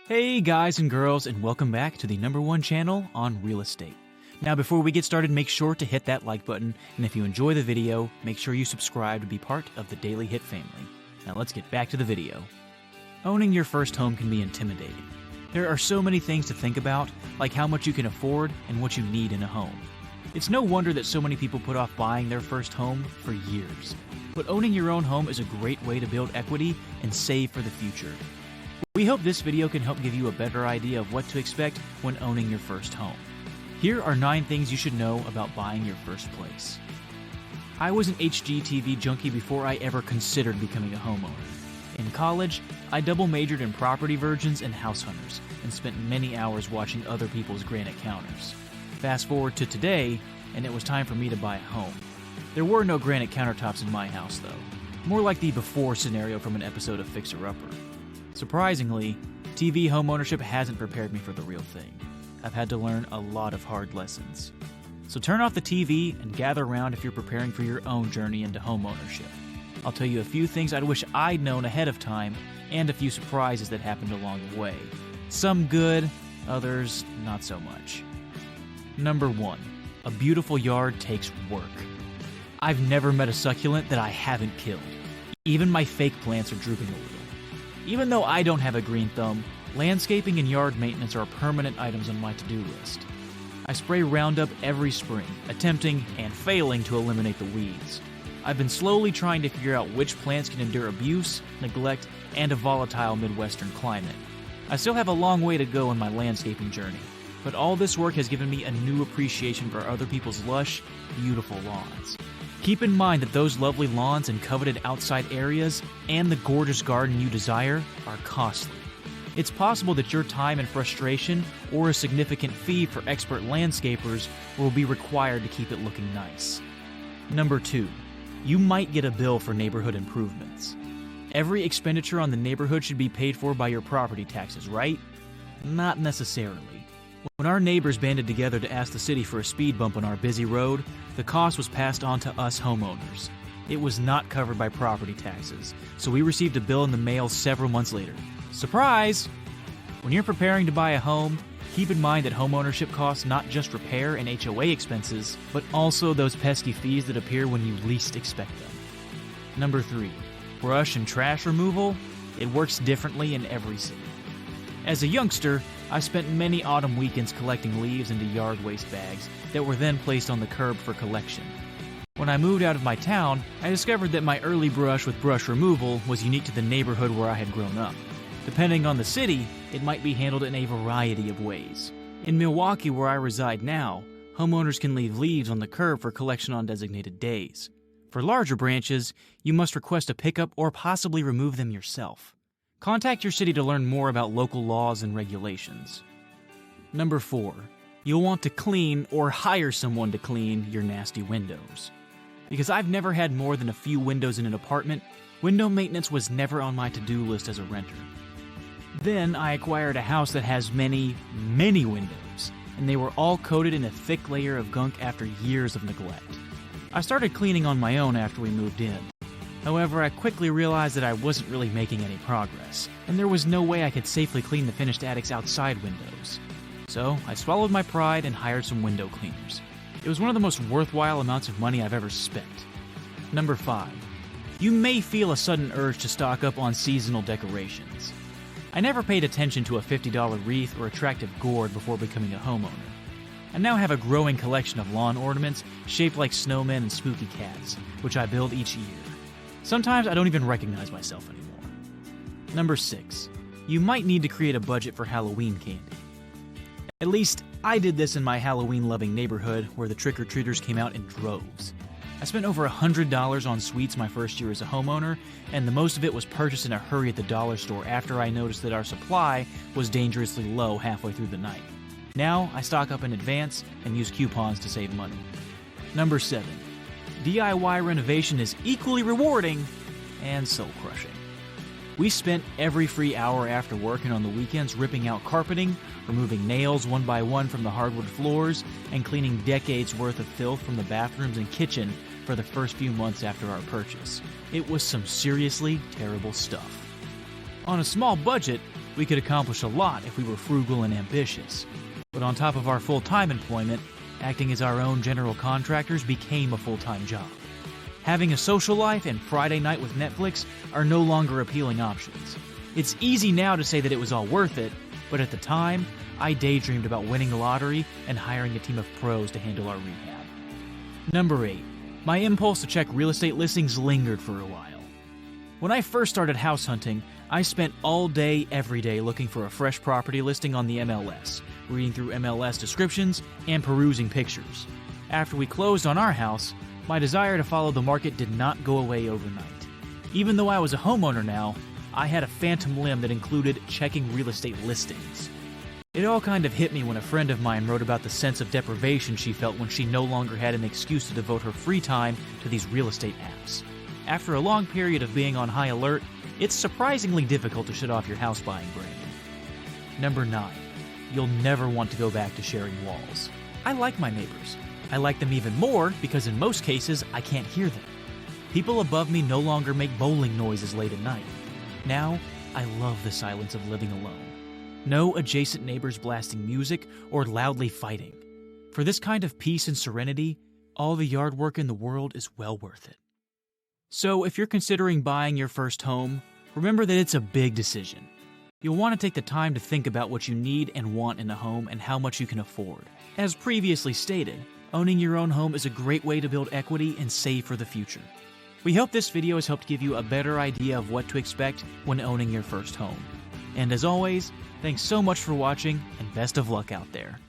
Hey guys and girls, and welcome back to the #1 channel on real estate. Now before we get started, make sure to hit that like button, and if you enjoy the video, make sure you subscribe to be part of the Daily Hit family. Now let's get back to the video. Owning your first home can be intimidating. There are so many things to think about, like how much you can afford and what you need in a home. It's no wonder that so many people put off buying their first home for years. But owning your own home is a great way to build equity and save for the future. We hope this video can help give you a better idea of what to expect when owning your first home. Here are 9 things you should know about buying your first place. I was an HGTV junkie before I ever considered becoming a homeowner. In college, I double majored in property virgins and house hunters, and spent many hours watching other people's granite counters. Fast forward to today, and it was time for me to buy a home. There were no granite countertops in my house though, more like the before scenario from an episode of Fixer Upper. Surprisingly, TV homeownership hasn't prepared me for the real thing. I've had to learn a lot of hard lessons. So turn off the TV and gather around if you're preparing for your own journey into homeownership. I'll tell you a few things I'd wish I'd known ahead of time, and a few surprises that happened along the way. Some good, others not so much. Number 1. A beautiful yard takes work. I've never met a succulent that I haven't killed. Even my fake plants are drooping a little. Even though I don't have a green thumb, landscaping and yard maintenance are permanent items on my to-do list. I spray Roundup every spring, attempting and failing to eliminate the weeds. I've been slowly trying to figure out which plants can endure abuse, neglect, and a volatile Midwestern climate. I still have a long way to go in my landscaping journey, but all this work has given me a new appreciation for other people's lush, beautiful lawns. Keep in mind that those lovely lawns and coveted outside areas and the gorgeous garden you desire are costly. It's possible that your time and frustration or a significant fee for expert landscapers will be required to keep it looking nice. Number 2. You might get a bill for neighborhood improvements. Every expenditure on the neighborhood should be paid for by your property taxes, right? Not necessarily. When our neighbors banded together to ask the city for a speed bump on our busy road, the cost was passed on to us homeowners. It was not covered by property taxes, so we received a bill in the mail several months later. Surprise! When you're preparing to buy a home, keep in mind that homeownership costs not just repair and HOA expenses, but also those pesky fees that appear when you least expect them. Number 3. Brush and trash removal. It works differently in every city. As a youngster, I spent many autumn weekends collecting leaves into yard waste bags that were then placed on the curb for collection. When I moved out of my town, I discovered that my early brush with brush removal was unique to the neighborhood where I had grown up. Depending on the city, it might be handled in a variety of ways. In Milwaukee, where I reside now, homeowners can leave leaves on the curb for collection on designated days. For larger branches, you must request a pickup or possibly remove them yourself. Contact your city to learn more about local laws and regulations. Number 4. You'll want to clean or hire someone to clean your nasty windows. Because I've never had more than a few windows in an apartment, window maintenance was never on my to-do list as a renter. Then I acquired a house that has many, many windows, and they were all coated in a thick layer of gunk after years of neglect. I started cleaning on my own after we moved in. However, I quickly realized that I wasn't really making any progress, and there was no way I could safely clean the finished attic's outside windows. So, I swallowed my pride and hired some window cleaners. It was one of the most worthwhile amounts of money I've ever spent. Number 5. You may feel a sudden urge to stock up on seasonal decorations. I never paid attention to a $50 wreath or attractive gourd before becoming a homeowner. I now have a growing collection of lawn ornaments shaped like snowmen and spooky cats, which I build each year. Sometimes I don't even recognize myself anymore. Number 6. You might need to create a budget for Halloween candy. At least, I did this in my Halloween-loving neighborhood where the trick-or-treaters came out in droves. I spent over $100 on sweets my first year as a homeowner, and the most of it was purchased in a hurry at the dollar store after I noticed that our supply was dangerously low halfway through the night. Now, I stock up in advance and use coupons to save money. Number 7. DIY renovation is equally rewarding and soul-crushing. We spent every free hour after work and on the weekends ripping out carpeting, removing nails one by one from the hardwood floors, and cleaning decades worth of filth from the bathrooms and kitchen for the first few months after our purchase. It was some seriously terrible stuff. On a small budget, We could accomplish a lot if we were frugal and ambitious. But on top of our full-time employment, acting as our own general contractors became a full-time job. Having a social life and Friday night with Netflix are no longer appealing options. It's easy now to say that it was all worth it, but at the time, I daydreamed about winning the lottery and hiring a team of pros to handle our rehab. Number 8. My impulse to check real estate listings lingered for a while. When I first started house hunting, I spent all day, every day looking for a fresh property listing on the MLS, reading through MLS descriptions, and perusing pictures. After we closed on our house, my desire to follow the market did not go away overnight. Even though I was a homeowner now, I had a phantom limb that included checking real estate listings. It all kind of hit me when a friend of mine wrote about the sense of deprivation she felt when she no longer had an excuse to devote her free time to these real estate apps. After a long period of being on high alert, it's surprisingly difficult to shut off your house buying brain. Number 9. You'll never want to go back to sharing walls. I like my neighbors. I like them even more because in most cases, I can't hear them. People above me no longer make bowling noises late at night. Now, I love the silence of living alone. No adjacent neighbors blasting music or loudly fighting. For this kind of peace and serenity, all the yard work in the world is well worth it. So if you're considering buying your first home, remember that it's a big decision. You'll want to take the time to think about what you need and want in a home and how much you can afford. As previously stated, owning your own home is a great way to build equity and save for the future. We hope this video has helped give you a better idea of what to expect when owning your first home. And as always, thanks so much for watching and best of luck out there.